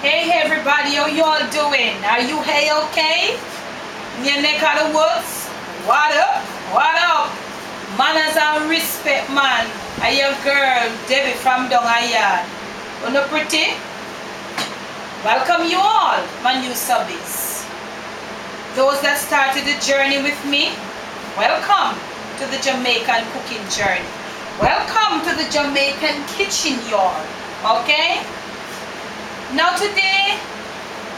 Hey everybody, how you all doing? Are you okay? In your neck of the woods? What up? What up? Manners and respect, man. I your girl, Debbie from down here. Wanna pretty? Welcome you all, my new subbies. Those that started the journey with me, welcome to the Jamaican cooking journey. Welcome to the Jamaican kitchen, y'all. Okay? Now today,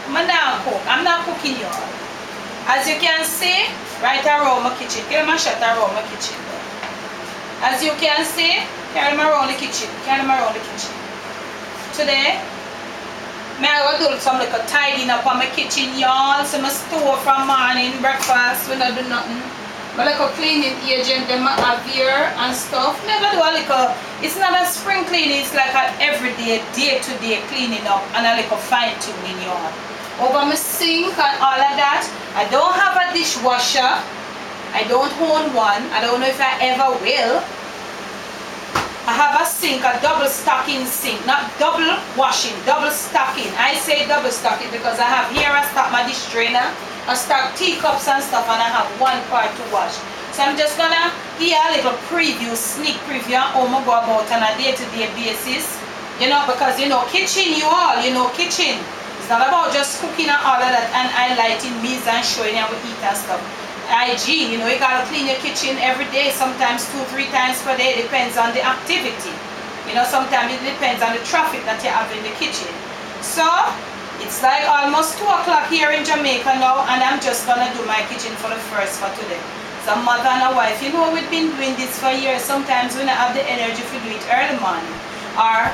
I'm not cooking, y'all. As you can see, right around my kitchen. Get my shot around my kitchen. As you can see, carry them around the kitchen. Carry them around the kitchen. Today, I will do some like a tidying up on my kitchen, y'all. So my store from morning, breakfast, we don't do nothing. But like a cleaning agent, them I have here and stuff. Never do a little, it's not a spring cleaning, it's like an everyday, day-to-day cleaning up and a little fine-tuning, y'all. Over my sink and all of that. I don't have a dishwasher. I don't own one. I don't know if I ever will. I have a sink, a double stocking sink, not double washing, double stocking. I say double stocking because I have here I stock my dish drainer, I stock teacups and stuff, and I have one part to wash. So I'm just gonna give you a little preview, sneak preview on how I go about on a day-to-day basis. You know, because you know, kitchen, you all, you know, kitchen. It's not about just cooking and all of that and highlighting meals and showing how we eat and stuff. Hygiene, you know, you gotta clean your kitchen every day, sometimes 2-3 times per day, depends on the activity. You know, sometimes it depends on the traffic that you have in the kitchen. So, it's like almost 2 o'clock here in Jamaica now, and I'm just gonna do my kitchen for the first for today. So mother and a wife, you know, we've been doing this for years. Sometimes we don't have the energy to do it early morning or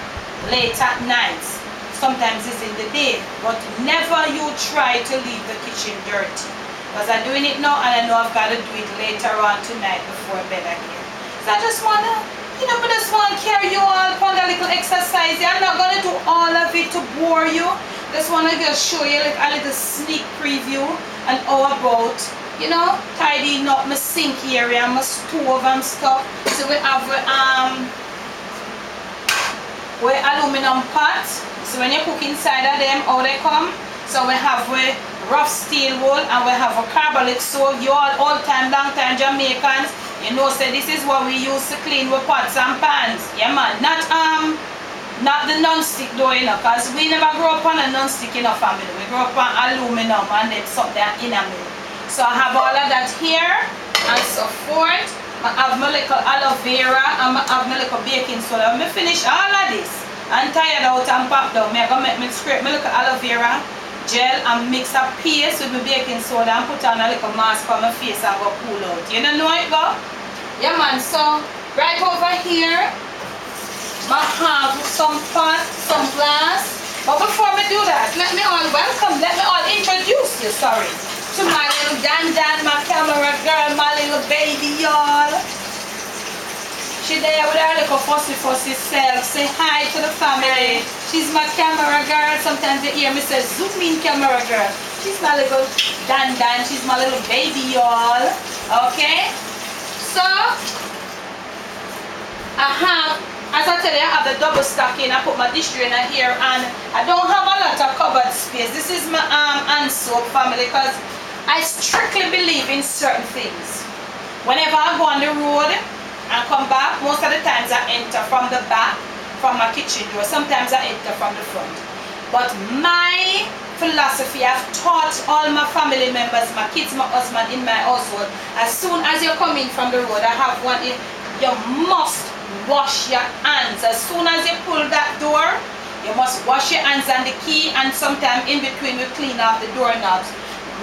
late at night. Sometimes it's in the day, but never you try to leave the kitchen dirty. Because I'm doing it now and I know I've got to do it later on tonight before bed again. So I just want to, you know, I just want to carry you all upon a little exercise. I'm not going to do all of it to bore you. Just want to just show you like a little sneak preview and how about, you know, tidying up my sink area, my stove and stuff. So we have aluminum pots. So when you cook inside of them, how they come. So we have rough steel wool and we have a carbolic soap. You all time, long time Jamaicans, you know, say this is what we use to clean with pots and pans. Yeah man, not the non-stick though, you know, because we never grew up on a non-stick in our family. We grew up on aluminum and then something in a mill. So I have all of that here and so forth. I have my little aloe vera and I have my little baking soda. When I finish all of this, I'm tired out and pop down. I'm going to make me scrape my little aloe vera gel and mix a paste with my baking soda and put on a little mask on my face and go cool out. You don't know it go? Yeah man, so right over here I have some pot, some glass. But before we do that, let me all introduce you, to my little Dan, my camera girl, my little baby, y'all. She there with her little fussy self. Say hi to the family. She's my camera girl. Sometimes you hear me say zoom in camera girl. She's my little Dan. She's my little baby, y'all. Okay? So, I have, as I tell you, I have the double stocking. I put my dish drainer here and I don't have a lot of cupboard space. This is my hand soap family because I strictly believe in certain things. Whenever I go on the road and come back, most of the times I enter from the back, from my kitchen door. Sometimes I enter from the front. But my philosophy, I've taught all my family members, my kids, my husband in my household, as soon as you come in from the road, I have one in, you must wash your hands. As soon as you pull that door, you must wash your hands and the key, and sometime in between we clean off the doorknobs.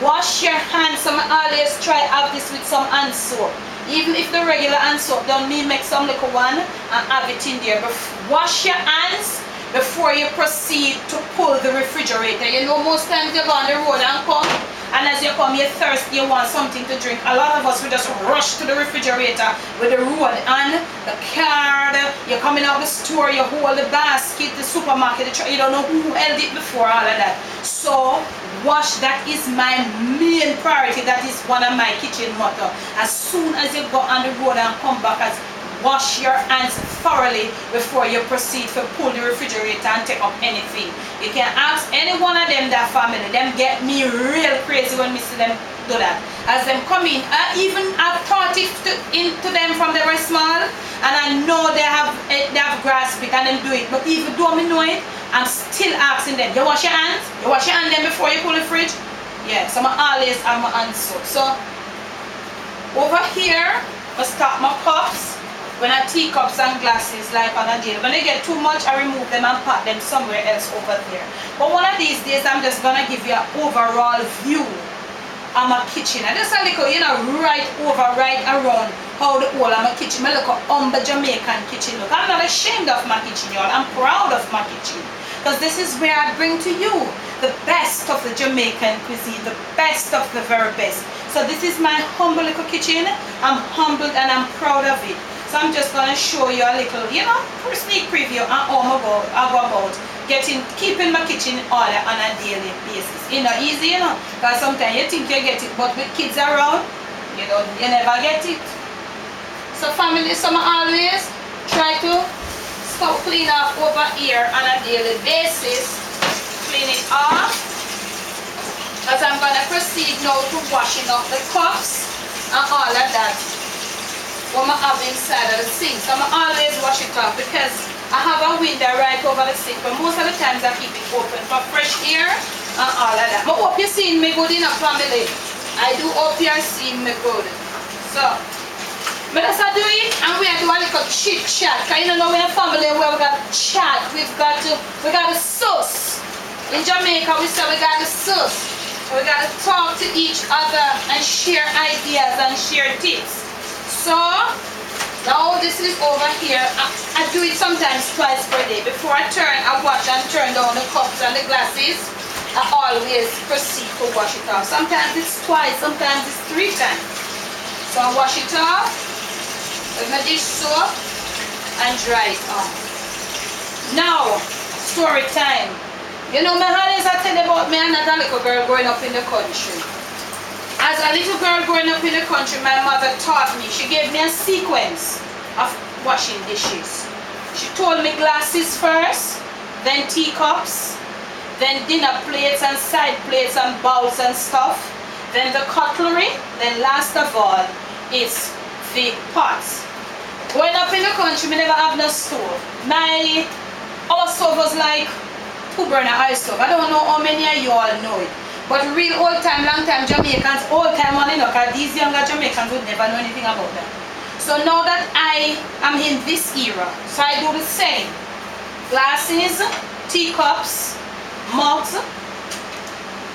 Wash your hands. So I always try have this with some hand soap. Even if the regular hand soap don't mean make some little one and have it in there. But wash your hands before you proceed to pull the refrigerator. You know, most times you go on the road and come, and as you come you're thirsty, you want something to drink. A lot of us we just rush to the refrigerator with the road and the card. You're coming out the store, you hold the basket, the supermarket, you don't know who held it before, all of that. So wash, that is my main priority. That is one of my kitchen motto. As soon as you go on the road and come back, as wash your hands thoroughly before you proceed to pull the refrigerator and take up anything. You can ask any one of them that family. Them get me real crazy when me see them do that. As them come in, I've taught it into them from they were small, and I know they have grasped it and them do it. But even though me know it, I'm still asking them, you wash your hands? You wash your hands then before you pull the fridge? Yeah, so I always have my hands soap. So over here, I start my cups. When I teacups and glasses like on a day, when they get too much, I remove them and put them somewhere else over there. But one of these days, I'm just gonna give you an overall view of my kitchen. And just a little, right around how the whole of my kitchen. I look at humble Jamaican kitchen. Look, I'm not ashamed of my kitchen, y'all. I'm proud of my kitchen. Because this is where I bring to you the best of the Jamaican cuisine, the best of the very best. So this is my humble little kitchen. I'm humbled and I'm proud of it. So I'm just going to show you a little, sneak preview on how I go about keeping my kitchen in order on a daily basis. Easy, because sometimes you think you get it, but with kids around, you never get it. So family, I always try to clean up over here on a daily basis. Clean it off. As I'm going to proceed now to washing up the cups and all of that. What I have inside of the sink. So I always wash it off because I have a window right over the sink, but most of the times I keep it open for fresh air and all of that. But hope you're seeing me good enough, family. I do hope you're seeing me good. So but as I do it, and we do a little chit chat. Because you know we're a family where we got to chat, we got to sauce. In Jamaica we say we got to sauce. We got to talk to each other and share ideas and share tips. So, now this is over here. I do it sometimes twice per day. Before I wash and turn down the cups and the glasses, I always proceed to wash it off. Sometimes it's twice, sometimes it's 3 times. So I wash it off with my dish soap and dry it off. Now, story time. My honey's I tell you about me and that a little girl growing up in the country. As a little girl growing up in the country, my mother taught me. She gave me a sequence of washing dishes. She told me glasses first, then teacups, then dinner plates and side plates and bowls and stuff, then the cutlery, then last of all is the pots. Growing up in the country, we never have no stove. Our stove was like 2-burner ice stove. I don't know how many of you all know it. But real old time, long time Jamaicans, old time money, because these younger Jamaicans would never know anything about that. So now that I am in this era, so I do the same. Glasses, teacups, mugs,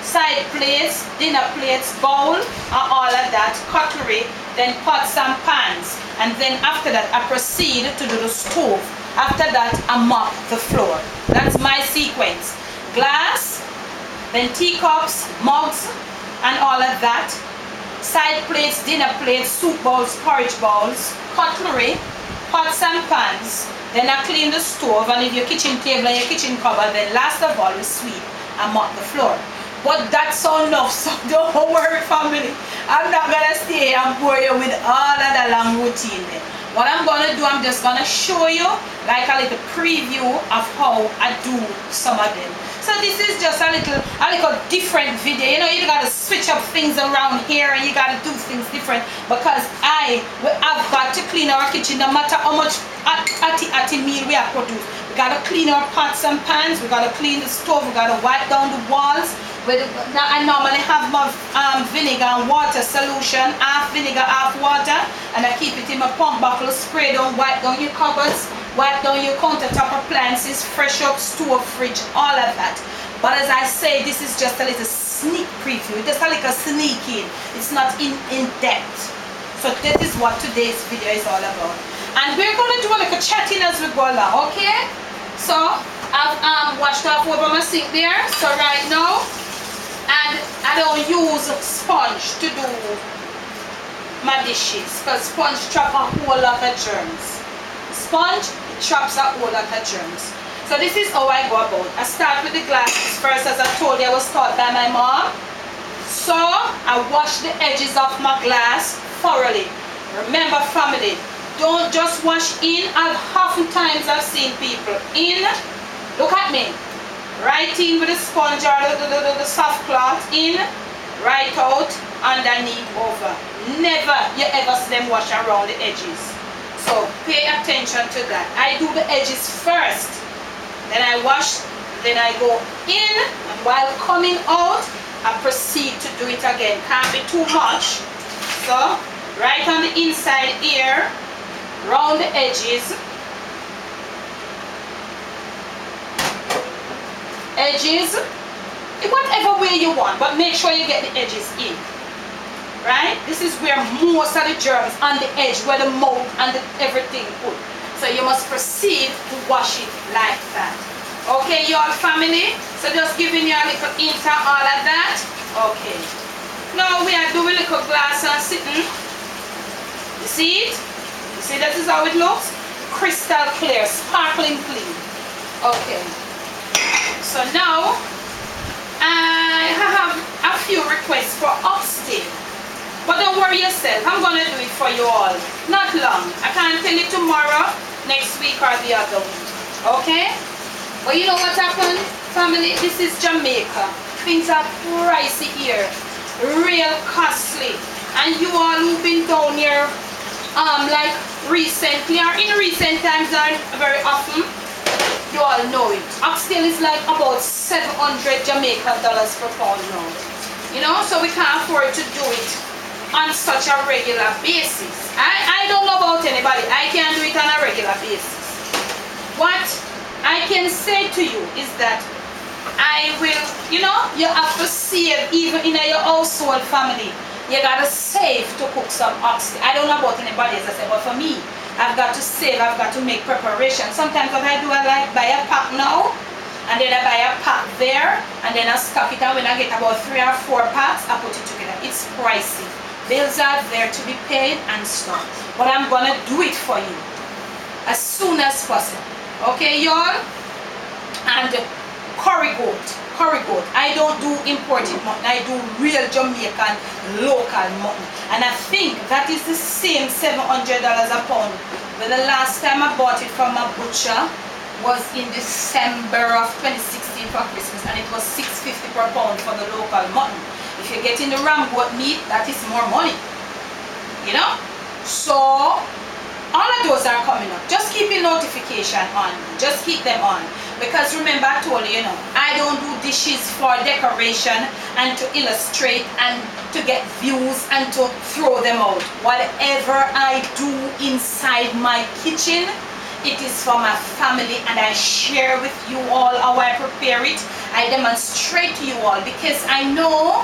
side plates, dinner plates, bowl, and all of that, cutlery, then pots and pans. And then after that, I proceed to do the stove. After that, I mop the floor. That's my sequence. Glass, then teacups, mugs, and all of that. Side plates, dinner plates, soup bowls, porridge bowls, cutlery, pots and pans. Then I clean the stove and leave your kitchen table and your kitchen cupboard. Then last of all, we sweep and mop the floor. But that's enough, so don't worry, family. I'm not going to stay and bore you with all of the long routine there. What I'm going to do, I'm just going to show you like a little preview of how I do some of them. So this is just a little different video. You got to switch up things around here and you got to do things different because I've got to clean our kitchen no matter how much atty meal we have produced. We got to clean our pots and pans. We got to clean the stove. We got to wipe down the walls. I normally have my vinegar and water solution, half vinegar, half water, and I keep it in my pump bottle, spray down, wipe down your cupboards, wipe down your countertop appliances, fresh up stove, fridge, all of that. But as I say, this is just a little sneak preview, just a little sneak in. It's not in depth. So this is what today's video is all about. And we're going to do a little chatting as we go along, okay? So I've washed off over my sink there. So right now, and I don't use sponge to do my dishes because sponge traps a whole lot of germs. Sponge traps a whole lot of germs. So this is how I go about. I start with the glasses first, as I told you I was taught by my mom. So I wash the edges of my glass thoroughly. Remember, family, Don't just wash in. Oftentimes I've seen people in, look at me, right in with the sponge or the soft cloth in, right out, underneath, over. Never you ever see them wash around the edges. So pay attention to that. I do the edges first, then I wash, then I go in, and while coming out, I proceed to do it again. Can't be too much. So right on the inside here, round the edges, whatever way you want, but make sure you get the edges in. Right? This is where most of the germs on the edge, where the mouth and everything put. So you must proceed to wash it like that. Okay, y'all family? So just giving you a little hint of all of that. Okay. Now we are doing a little glass and sitting. You see it? You see this is how it looks? Crystal clear, sparkling clean. Okay. So now I have a few requests for upstairs. But don't worry yourself, I'm going to do it for you all. Not long. I can't tell you tomorrow, next week or the other week. Okay? But you know what happened, family? This is Jamaica. Things are pricey here. Real costly. And you all who've been down here like recently or in recent times or very often, you all know it. Oxtail is like about 700 Jamaican dollars per pound now. You know, so we can't afford to do it on such a regular basis. I don't know about anybody. I can't do it on a regular basis. What I can say to you is that I will, you know, you have to save even in your household family. You gotta save to cook some oxtail. I don't know about anybody, as I said, but for me, I've got to save, I've got to make preparation. Sometimes what I do, I like buy a pack now, and then I buy a pack there, and then I stock it, and when I get about 3 or 4 packs, I put it together. It's pricey. Bills are there to be paid and stuff. But I'm gonna do it for you as soon as possible. Okay, y'all? And curry goat. I don't do imported mutton. I do real Jamaican local mutton. And I think that is the same $700 a pound. But the last time I bought it from a butcher was in December of 2016 for Christmas, and it was $6.50 per pound for the local mutton. If you're getting the ram goat meat, that is more money. You know? So all of those are coming up. Just keep your notification on. Just keep them on. Because remember, I told you, I don't do dishes for decoration and to illustrate and to get views and to throw them out. Whatever I do inside my kitchen, it is for my family, and I share with you all how I prepare it. I demonstrate to you all because I know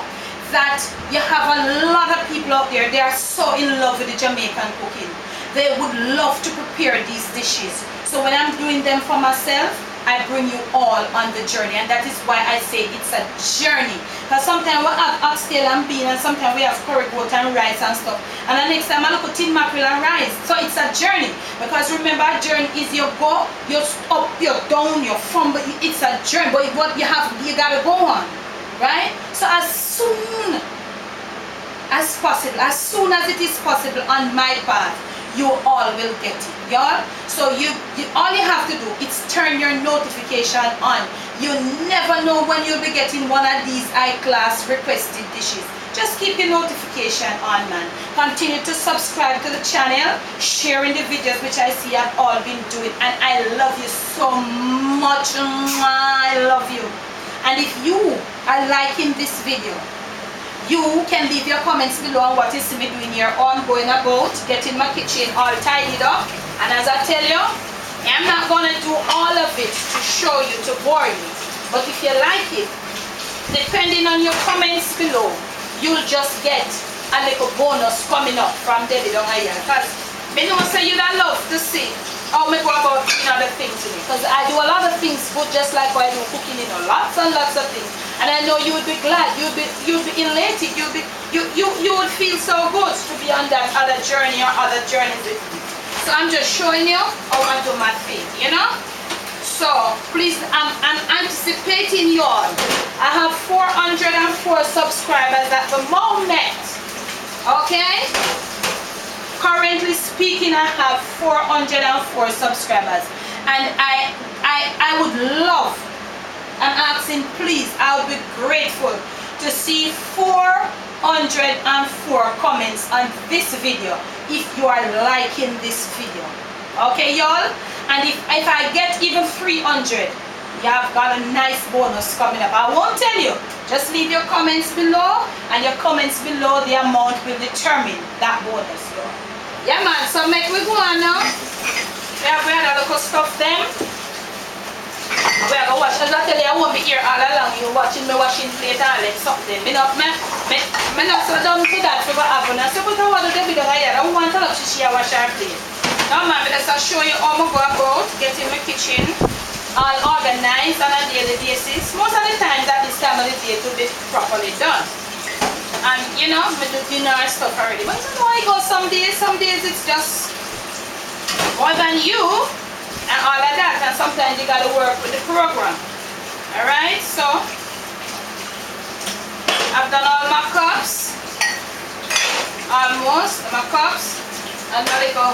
that you have a lot of people out there, they are so in love with the Jamaican cooking. They would love to prepare these dishes. So when I'm doing them for myself, I bring you all on the journey, and that is why I say it's a journey. Because sometimes we have oxtail and bean, and sometimes we have curry goat and rice and stuff. And the next time I look at tin mackerel and rice. So it's a journey. Because remember, a journey is you go, you're up, you're down, you're fumble. It's a journey, but what you gotta go on. Right? So as soon as possible, as soon as it is possible on my path, you all will get it, y'all. So all you have to do is turn your notification on. You never know when you'll be getting one of these high-class requested dishes. Just keep your notification on, man. Continue to subscribe to the channel, sharing the videos, which I see have all been doing, and I love you so much. I love you. And if you are liking this video, you can leave your comments below on what is me doing here on going about getting my kitchen all tidied up. And as I tell you, I'm not going to do all of it to show you, to bore you. But if you like it, depending on your comments below, you'll just get a little bonus coming up from Debbie down here. Because I know say you'd love to see how I go about doing other things in it. Because I do a lot of things good, just like I do cooking, lots and lots of things. And I know you would be glad, you'd be elated, you would feel so good to be on that other journey or other journeys with me. So I'm just showing you how I do my thing, So please, I'm anticipating you all. I have 404 subscribers at the moment. Okay? Currently speaking, I have 404 subscribers, and I would love, I'm asking, please, I would be grateful to see 404 comments on this video if you are liking this video. Okay, y'all? And if I get even 300, you have got a nice bonus coming up. I won't tell you. Just leave your comments below, and your comments below, the amount will determine that bonus, y'all. Yeah, man. So make we go on now. We have a little stuff them. We are going to watch. As I tell you, I won't be here all along. You're watching me washing plate and let something. Me not so dumb to that for what happened. I said, but I want to do it here. I don't want to she wash her plate. Now, man, I'm just show you how I go about getting my kitchen all organized on a daily basis. Most of the time that this time of the day to be properly done. And you know, we do dinner and stuff already. But you know, I go some days it's just more than you. And all of that, and sometimes you gotta work with the program. Alright, so I've done all my cups, almost my cups, and my little,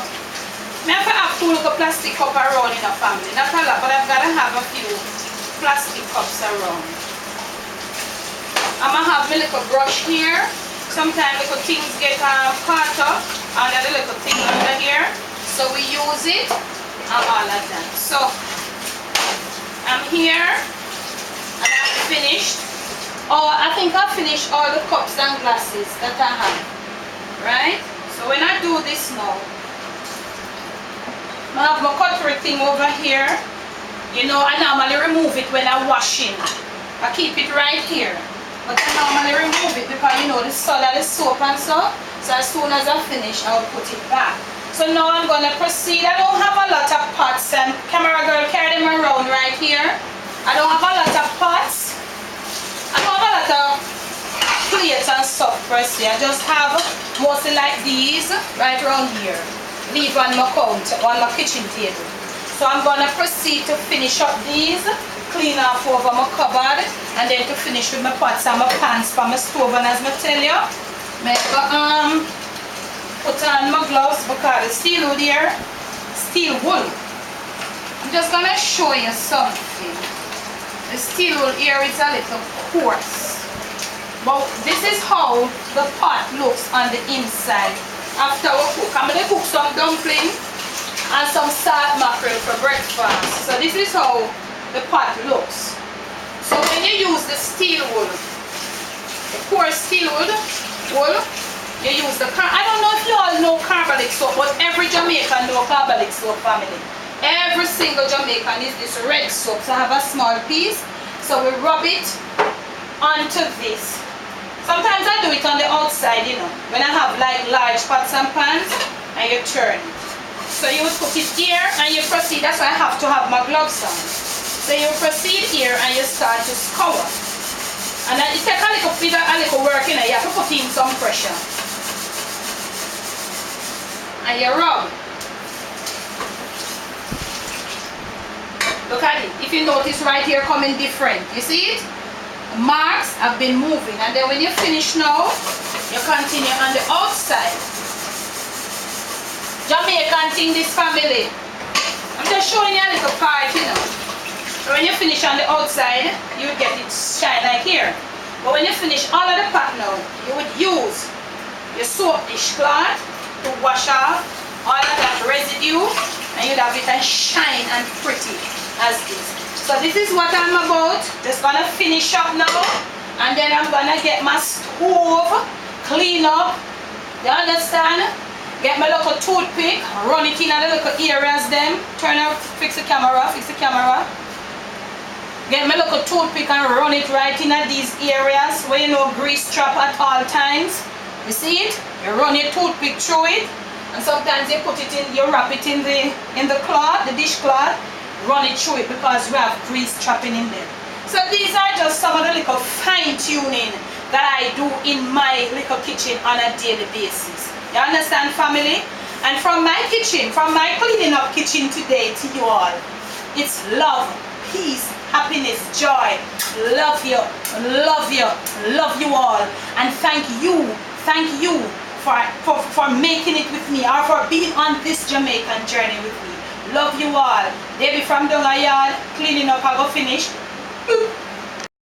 I have 2 little plastic cups around in a family, not a lot, but I've gotta have a few plastic cups around. I'm gonna have my little brush here. Sometimes little things get caught up under the little thing under here, so we use it. And all of that. So I'm here and I'm finished. Oh, I think I finished all the cups and glasses that I have. Right? So when I do this now, I have my cutlery thing over here. You know, I normally remove it when I'm washing. I keep it right here. But I normally remove it because you know the solid is soap and so. So as soon as I finish, I'll put it back. So now I'm going to proceed. I don't have a lot of pots, and camera girl carry them around right here. I don't have a lot of pots. I don't have a lot of plates and stuff per se. I just have mostly like these right around here. Leave on my counter, on my kitchen table. So I'm going to proceed to finish up these, clean off over my cupboard, and then to finish with my pots and my pans for my stove. And as I tell you, put on my gloves because the steel wool here, steel wool. I'm just gonna show you something. The steel wool here is a little coarse, but this is how the pot looks on the inside after we cook. I'm gonna cook some dumpling and some salt mackerel for breakfast. So this is how the pot looks. So when you use the steel wool, the coarse steel wool, you use the I don't know if you all know carbolic soap, but every Jamaican know carbolic soap family. Every single Jamaican is this red soap. So I have a small piece. So we rub it onto this. Sometimes I do it on the outside, you know, when I have like large pots and pans, and you turn it. So you would put it here and you proceed. That's why I have to have my gloves on. So you proceed here and you start to scour. And then it takes a little work, you know, you have to put in some pressure. And you rub. Look at it. If you notice right here coming different. You see it? Marks have been moving. And then when you finish now, you continue on the outside. Jamaican thing, this family. I'm just showing you a little part, you know. So when you finish on the outside, you would get it shine like here. But when you finish all of the pot now, you would use your soap dishcloth to wash off all of that residue, and you'd have it as shine and pretty as this. So this is what I'm about. Just gonna finish up now, and then I'm gonna get my stove clean up. You understand? Get my little toothpick, run it in the little areas them. Turn out, fix the camera, Get my little toothpick and run it right in these areas where you know grease trap at all times. You see it? You run your toothpick through it, and sometimes you put it in, you wrap it in the cloth, the dishcloth, run it through it because we have grease trapping in there. So these are just some of the little fine tuning that I do in my little kitchen on a daily basis. You understand, family? And from my kitchen, from my cleaning up kitchen today to you all, it's love, peace, happiness, joy. Love you, love you, love you all. And thank you for making it with me, or for being on this Jamaican journey with me. Love you all. Debbie from down a yard, cleaning up, I go finish.